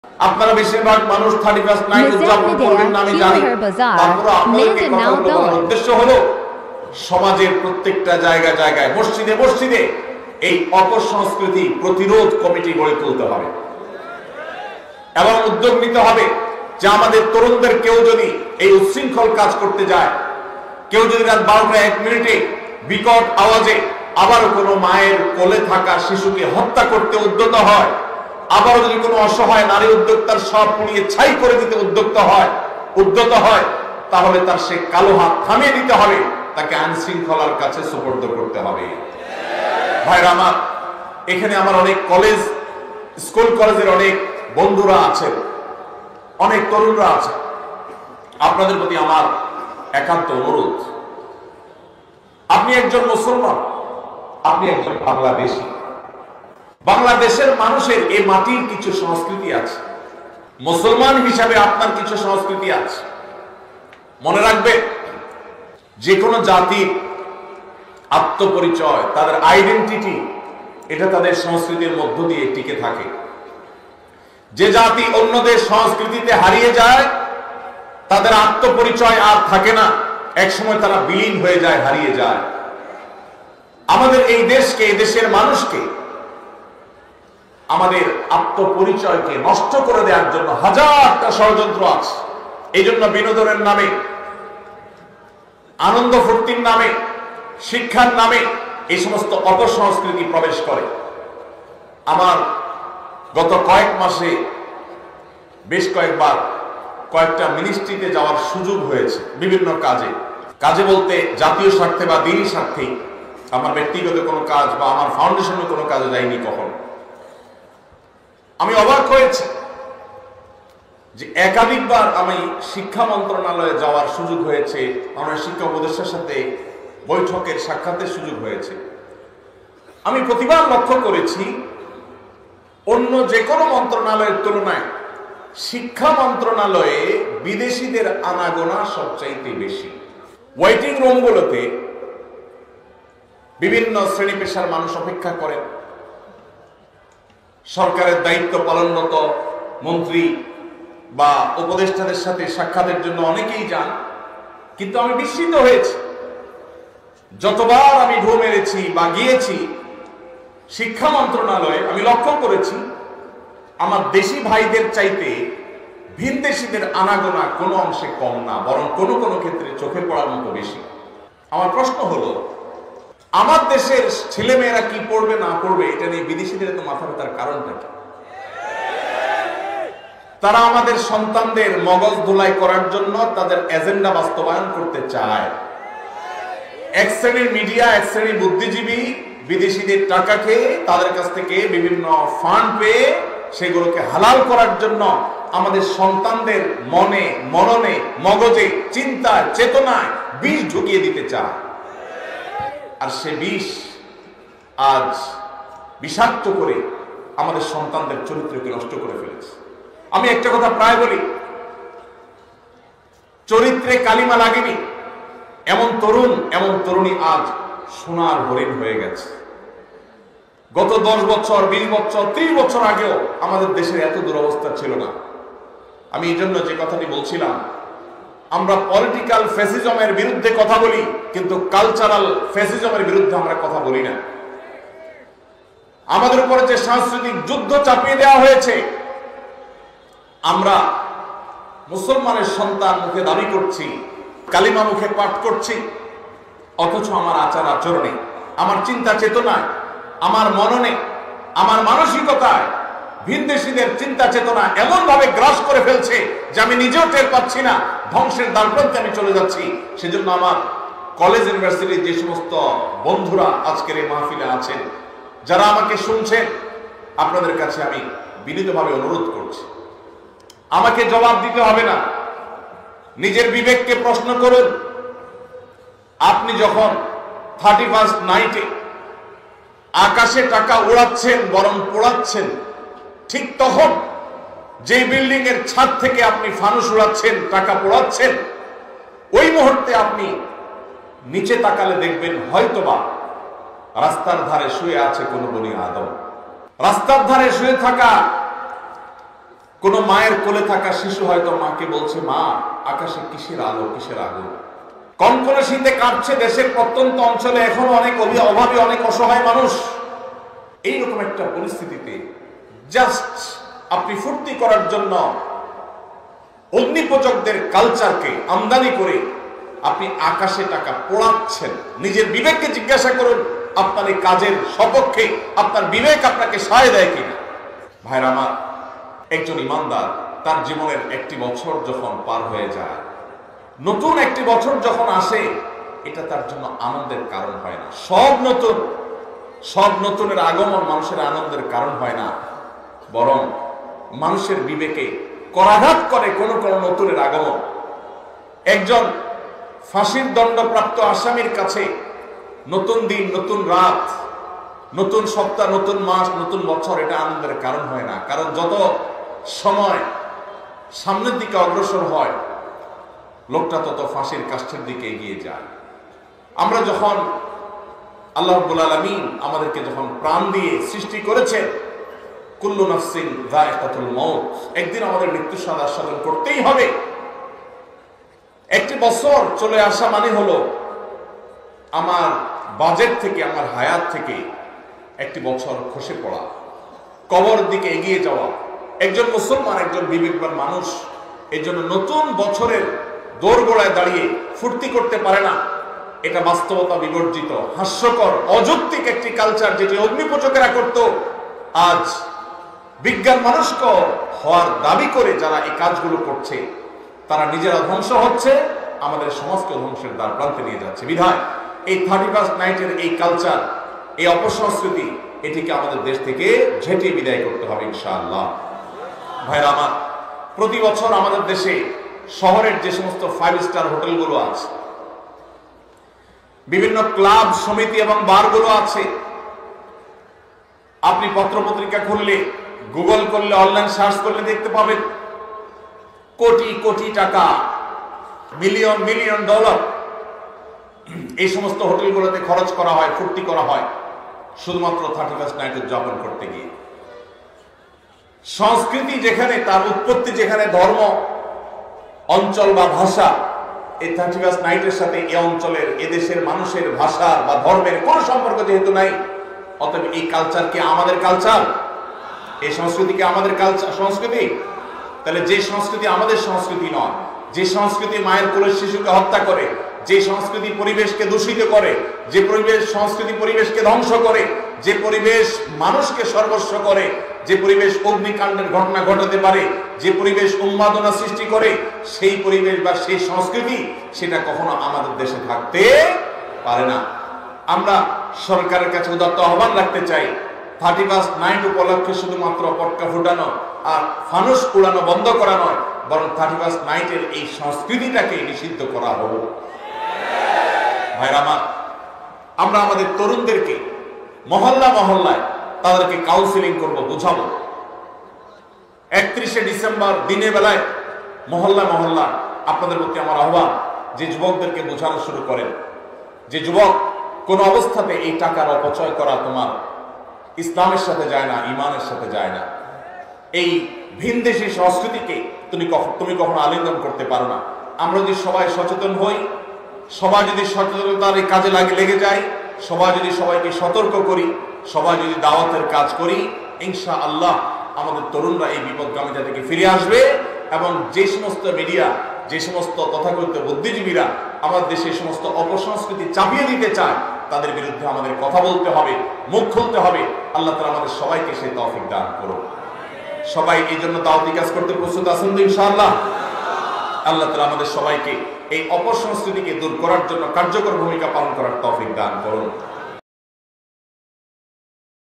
আপনারা বেশিরভাগ মানুষ 31st নাইট উদযাপন করবেন না আমি জানি। তারপরে আপনাদেরকে কথা বলার উদ্দেশ্য হলো সমাজের প্রত্যেকটা জায়গায় জায়গায় মসজিদে মসজিদে এই অপসংস্কৃতি প্রতিরোধ কমিটি গড়ে তুলতে হবে এবং উদ্যোগ নিতে হবে যে আমাদের তরুণদের কেউ যদি এই উচ্ছৃঙ্খল কাজ করতে যায়, কেউ যদি রাত 12টা 1 মিনিটে বিকট আওয়াজে আবারও কোনো মায়ের কোলে থাকা শিশুকে হত্যা করতে উদ্যত হয়, আবারও যদি কোনো অসহায় নারী উদ্যোক্তার সব পুড়িয়ে ছাই করে দিতে উদ্যত হয়, তাহলে তার সে কালো হাত থামিয়ে দিতে হবে, তাকে আইন শৃঙ্খলার কাছে সুপর্দ করতে হবে। ভাইরা আমার, এখানে আমার অনেক স্কুল কলেজের অনেক বন্ধুরা আছেন, অনেক তরুণরা আছে। আপনাদের প্রতি আমার একান্ত অনুরোধ, আপনি একজন মুসলমান, আপনি একজন বাংলাদেশী। বাংলাদেশের মানুষের এই মাটির কিছু সংস্কৃতি আছে, মুসলমান হিসাবে আপনার কিছু সংস্কৃতি আছে। মনে রাখবে, যে কোনো জাতির আত্মপরিচয়, তাদের আইডেন্টিটি, এটা তাদের সংস্কৃতির মধ্য দিয়ে টিকে থাকে। যে জাতি অন্যদের সংস্কৃতিতে হারিয়ে যায়, তাদের আত্মপরিচয় আর থাকে না, একসময় তারা বিলীন হয়ে যায়, হারিয়ে যায়। আমাদের এই দেশকে, এই দেশের মানুষকে, আমাদের আত্মপরিচয়কে নষ্ট করে দেওয়ার জন্য হাজারটা ষড়যন্ত্র আছে। এই জন্য বিনোদনের নামে, আনন্দ ফুর্তির নামে, শিক্ষার নামে এই সমস্ত অপসংস্কৃতি প্রবেশ করে। আমার গত কয়েক মাসে বেশ কয়েকবার কয়েকটা মিনিস্ট্রিতে যাওয়ার সুযোগ হয়েছে, বিভিন্ন কাজে বলতে জাতীয় স্বার্থে বা দিনই স্বার্থেই, আমার ব্যক্তিগত কোনো কাজ বা আমার ফাউন্ডেশনের কোনো কাজে যাইনি কখনো। আমি অবাক হয়েছি যে একাধিকবার আমি শিক্ষা মন্ত্রণালয়ে যাওয়ার সুযোগ হয়েছে, আমার শিক্ষা উপদেষ্টার সাথে বৈঠকের সাক্ষাতের সুযোগ হয়েছে। আমি প্রতিবার লক্ষ্য করেছি অন্য যে কোনো মন্ত্রণালয়ের তুলনায় শিক্ষা মন্ত্রণালয়ে বিদেশিদের আনাগোনা সবচাইতে বেশি। ওয়েটিং রুমগুলোতে বিভিন্ন শ্রেণী পেশার মানুষ অপেক্ষা করেন, সরকারের দায়িত্ব পালনরত মন্ত্রী বা উপদেষ্টাদের সাথে সাক্ষাতের জন্য অনেকেই যান। কিন্তু আমি বিস্মিত হয়েছি, যতবার আমি ঢু মেরেছি বা গিয়েছি শিক্ষা মন্ত্রণালয়ে, আমি লক্ষ্য করেছি আমার দেশি ভাইদের চাইতে ভিনদেশীদের আনাগোনা কোনো অংশে কম না, বরং কোনো কোনো ক্ষেত্রে চোখে পড়ার মতো বেশি। আমার প্রশ্ন হলো, আমার দেশের ছেলেমেয়েরা কি পড়বে না পড়বে এটা নিয়ে বিদেশিদের তো মাথা ব্যথার কারণটা কি? তারা আমাদের সন্তানদের মগজ ধোলাই করার জন্য তাদের এজেন্ডা বাস্তবায়ন করতে চায়। এক শ্রেণীর মিডিয়া, এক শ্রেণীর বুদ্ধিজীবী বিদেশিদের টাকা খেয়ে, তাদের কাছ থেকে বিভিন্ন ফান্ড পেয়ে সেগুলোকে হালাল করার জন্য আমাদের সন্তানদের মনে, মননে, মগজে, চিন্তায়, চেতনায় বিষ ঢুকিয়ে দিতে চায়। আর সে বিষ আজ বিষাক্ত করে আমাদের সন্তানদের চরিত্রকে নষ্ট করে ফেলেছে। আমি একটা কথা প্রায় বলি, চরিত্রে কালিমা লাগেনি এমন তরুণ, এমন তরুণী আজ সোনার হরিণ হয়ে গেছে। গত 10 বছর, 20 বছর, 30 বছর আগেও আমাদের দেশের এত দুরবস্থা ছিল না। আমি এই জন্য যে কথাটি বলছিলাম, আমরা পলিটিক্যাল ফ্যাসিজমের বিরুদ্ধে কথা বলি, কিন্তু কালচারাল ফ্যাসিজমের বিরুদ্ধে আমরা কথা বলি না। আমাদের উপরে যে সাংস্কৃতিক যুদ্ধ চাপিয়ে দেওয়া হয়েছে, আমরা মুসলমানের সন্তান মুখে দাবি করছি, কালিমা মুখে পাঠ করছি, অথচ আমার আচার আচরণে, আমার চিন্তা চেতনায়, আমার মননে, আমার মানসিকতায় ভিনদেশীদের চিন্তা চেতনা এমন ভাবে গ্রাস করে ফেলছে যে আমি নিজেও টের পাচ্ছি না, ধ্বংসের দ্বারপ্রান্তে আমি চলে যাচ্ছি। সেজন্য আমার কলেজ ইউনিভার্সিটির যে সমস্ত বন্ধুরা আজকের এই মাহফিলে আছেন, যারা আমাকে শুনছেন, আপনাদের কাছে আমি বিনীতভাবে অনুরোধ করছি, আমাকে জবাব দিতে হবে না, নিজের বিবেককে প্রশ্ন করুন। আপনি যখন 31st নাইটে আকাশে টাকা উড়াচ্ছেন, বরং পোড়াচ্ছেন, ঠিক তখন যে বিল্ডিং এর ছাদ থেকে আপনি ফানুস উড়াচ্ছেন, টাকা পোড়াচ্ছেন, ওই মুহূর্তে আপনি নিচে তাকালে দেখবেন হয়তোবা রাস্তার ধারে শুয়ে আছে কোনো বনি আদম। রাস্তার ধারে শুয়ে থাকা কোন মায়ের কোলে থাকা শিশু হয়তো মাকে বলছে, মা আকাশে কিসের আলো, কিসের আগুন। কনকনে শীতে কাঁপছে দেশের প্রত্যন্ত অঞ্চলে এখনো অনেক অভাবী, অনেক অসহায় মানুষ। এইরকম একটা পরিস্থিতিতে জাস্ট আপনি ফুর্তি করার জন্য অগ্নিপূজকদের কালচারকে আমদানি করে আপনি আকাশে টাকা পোড়াচ্ছেন। নিজের বিবেককে জিজ্ঞাসা করুন, আপনার এই কাজের সপক্ষে আপনার বিবেক আপনাকে সায় দেয় কিনা। ভাইরা আমার, একজন ইমানদার তার জীবনের একটি বছর যখন পার হয়ে যায়, নতুন একটি বছর যখন আসে, এটা তার জন্য আনন্দের কারণ হয় না। সব নতুনের আগমন মানুষের আনন্দের কারণ হয় না, বরং মানুষের বিবেকে করাঘাত করে কোন নতুনের আগমন। একজন ফাঁসির দণ্ডপ্রাপ্ত আসামির কাছে নতুন দিন, নতুন রাত, নতুন সপ্তাহ, নতুন মাস, নতুন বছর এটা আনন্দের কারণ হয় না। কারণ যত সময় সামনের দিকে অগ্রসর হয়, লোকটা তত ফাঁসির কাষ্ঠের দিকে এগিয়ে যায়। আমরা যখন আল্লাহ রাব্বুল আলামিন আমাদেরকে যখন প্রাণ দিয়ে সৃষ্টি করেছেন, কুল্লু নাফসিন যায়কাতুল মউত, একদিন আমাদের মৃত্যু সাধন করতেই হবে। একটি বছর চলে আসা মানে হলো আমার বাজেট থেকে, আমার হায়াত থেকে একটি বছর খসে পড়া, কবর দিকে এগিয়ে যাওয়া। একজন মুসলমান, একজন বিবেকবান মানুষ এই জন্য নতুন বছরের দোরগোড়ায় দাঁড়িয়ে ফুর্তি করতে পারে না। এটা বাস্তবতা বিবর্জিত, হাস্যকর, অযৌক্তিক একটি কালচার, যেটি অগ্নিপূজকেরা করত। আজ বিজ্ঞান মনস্ক হওয়ার দাবি করে যারা এই কাজগুলো করছে, তারা নিজেরা ধ্বংস হচ্ছে, আমাদের সমাজকে ধ্বংসের দ্বার প্রান্তে নিয়ে যাচ্ছে। বিধায় এই 31st নাইটের এই কালচার, এই অপসংস্কৃতি, এটিকে আমাদের দেশ থেকে ঝেঁটিয়ে বিদায় করতে হবে ইনশাআল্লাহ। ভাইরা আমার, প্রতি বছর আমাদের দেশে শহরের যে সমস্ত 5 স্টার হোটেলগুলো আছে, বিভিন্ন ক্লাব, সমিতি এবং বারগুলো আছে, আপনি পত্রপত্রিকা খুললে, গুগল করলে, অনলাইন সার্চ করলে দেখতে পাবেন কোটি কোটি টাকা, মিলিয়ন মিলিয়ন ডলার এই সমস্ত হোটেলগুলোতে খরচ করা হয়, ফুর্তি করা হয় শুধুমাত্র 31st নাইট উদযাপন করতে গিয়ে। সংস্কৃতি যেখানে, তার উৎপত্তি যেখানে, ধর্ম, অঞ্চল বা ভাষা, এই 31st নাইটের সাথে এই অঞ্চলের, এদেশের মানুষের ভাষা বা ধর্মের কোন সম্পর্ক যেহেতু নাই, অতএব এই কালচার কি আমাদের কালচার? এই সংস্কৃতি কি আমাদের কালচার, সংস্কৃতি? তাহলে যে সংস্কৃতি আমাদের সংস্কৃতি নয়, যে সংস্কৃতি মায়ের কোলের শিশুকে হত্যা করে, যে সংস্কৃতি পরিবেশকে দূষিত করে, যে সংস্কৃতি পরিবেশকে ধ্বংস করে, যে পরিবেশ মানুষকে সর্বস্ব করে, যে পরিবেশ অগ্নিকাণ্ডের ঘটনা ঘটাতে পারে, যে পরিবেশ উন্মাদনা সৃষ্টি করে, সেই পরিবেশ বা সেই সংস্কৃতি, সেটা কখনো আমাদের দেশে থাকতে পারে না। আমরা সরকারের কাছে উদাত্ত আহ্বান রাখতে চাই, 31st নাইট উপলক্ষে শুধুমাত্র পটকা ফুটানো আর ফানুস উড়ানো বন্ধ করা নয়, বরং 31st নাইটের এই সংস্কৃতিটাকে নিষিদ্ধ করা হোক। ভাইরা আমার, আমরা আমাদের তরুণদেরকে মহল্লা মহল্লায় তাদেরকে কাউন্সিলিং করব, বুঝাবো। 31শে ডিসেম্বর দিনের বেলায় মহল্লা মহল্লা আপনাদের প্রতি আমার আহ্বান, যে যুবকদেরকে বোঝানো শুরু করেন যে যুবক, কোন অবস্থাতে এই টাকার অপচয় করা তোমার ইসলামের সাথে যায় না, ইমানের সাথে যায় না। এই ভিনদেশী সংস্কৃতিকে তুমি কখনো আলিঙ্গন করতে পারো না। আমরা যদি সবাই সচেতন হই, সবাই যদি সচেতনতার এই কাজে লেগে যায়, সবাই যদি সবাইকে সতর্ক করি, সবাই যদি দাওয়াতের কাজ করি, ইনশাআল্লাহ আমাদের তরুণরা এই বিপদগামিতা থেকে ফিরে আসবে। এবং যে সমস্ত মিডিয়া, যে সমস্ত তথাকথিত বুদ্ধিজীবীরা আমাদের দেশে সমস্ত অপসংস্কৃতি চাপিয়ে দিতে চায়, তাদের বিরুদ্ধে আমাদের কথা বলতে হবে, মুখ খুলতে হবে। আল্লাহ তাআলা আমাদের সবাইকে সেই তৌফিক দান করুন। সবাই এই জন্য দাওয়াতি কাজ করতে প্রস্তুত আছেন তো ইনশাআল্লাহ? আল্লাহ তাআলা আমাদের সবাইকে এই অপসংস্কৃতিকে দূর করার জন্য কার্যকর ভূমিকা পালন করার তৌফিক দান করুন।